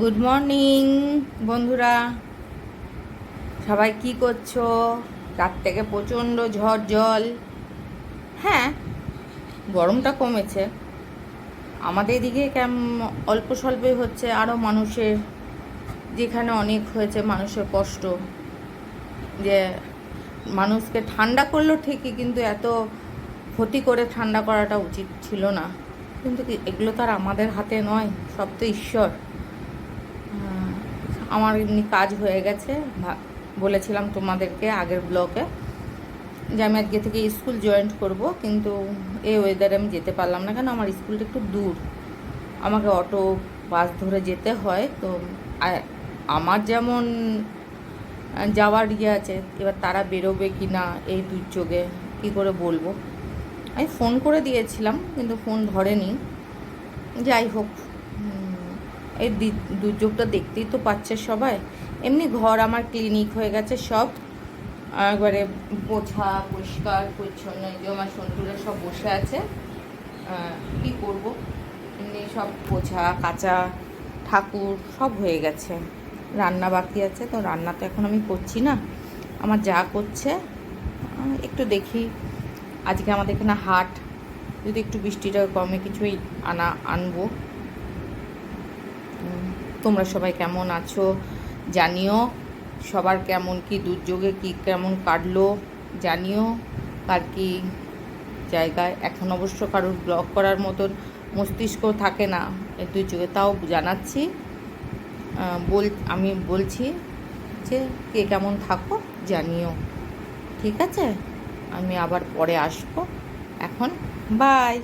Good morning বন্ধুরা, সবাই কি করছো? রাত থেকে প্রচণ্ড ঝড় জল। হ্যাঁ, গরমটা কমেছে আমাদের এদিকে, অল্প স্বল্পই হচ্ছে। আরও মানুষের, যেখানে অনেক হয়েছে মানুষের কষ্ট, যে মানুষকে ঠান্ডা করলো ঠিকই, কিন্তু এত ক্ষতি করে ঠান্ডা করাটা উচিত ছিল না। কিন্তু এগুলো তো আর আমাদের হাতে নয়, সব তো ঈশ্বর। আমার এমনি কাজ হয়ে গেছে। বলেছিলাম তোমাদেরকে আগের ব্লকে যে আমি আজকে থেকে স্কুল জয়েন করব, কিন্তু এই ওয়েদারে আমি যেতে পারলাম না। কেন, আমার স্কুলটা একটু দূর, আমাকে অটো বাস ধরে যেতে হয়। তো আমার যেমন যাওয়ার ইয়ে আছে, এবার তারা বেরোবে কি না এই দুর্যোগে কী করে বলবো। আমি ফোন করে দিয়েছিলাম কিন্তু ফোন ধরেনি। যাই হোক, এই দুর্যোগটা দেখতেই তো পাচ্ছে সবাই। এমনি ঘর আমার ক্লিনিক হয়ে গেছে সব, একবারে পোছা পরিষ্কার পরিচ্ছন্ন। এই যে আমার সন্টুরা সব বসে আছে, কি করব, এমনি সব পোছা কাচা, ঠাকুর সব হয়ে গেছে। রান্না বাকি আছে, তো রান্না তো এখন আমি করছি না, আমার যা করছে। একটু দেখি, আজকে আমাদের এখানে হাট, যদি একটু বৃষ্টিটা কমে কিছুই আনবো। তোমরা সবাই কেমন আছো জানিও, সবার কেমন কি দুর্যোগে কি কেমন কাটলো জানিও, কার কি জায়গায়। এখন অবশ্য কারোর ব্লগ করার মতন মস্তিষ্ক থাকে না এই দুর্যোগে, তাও জানাচ্ছি। আমি বলছি যে কে কেমন থাকো জানিও, ঠিক আছে? আমি আবার পরে আসবো। এখন বাই।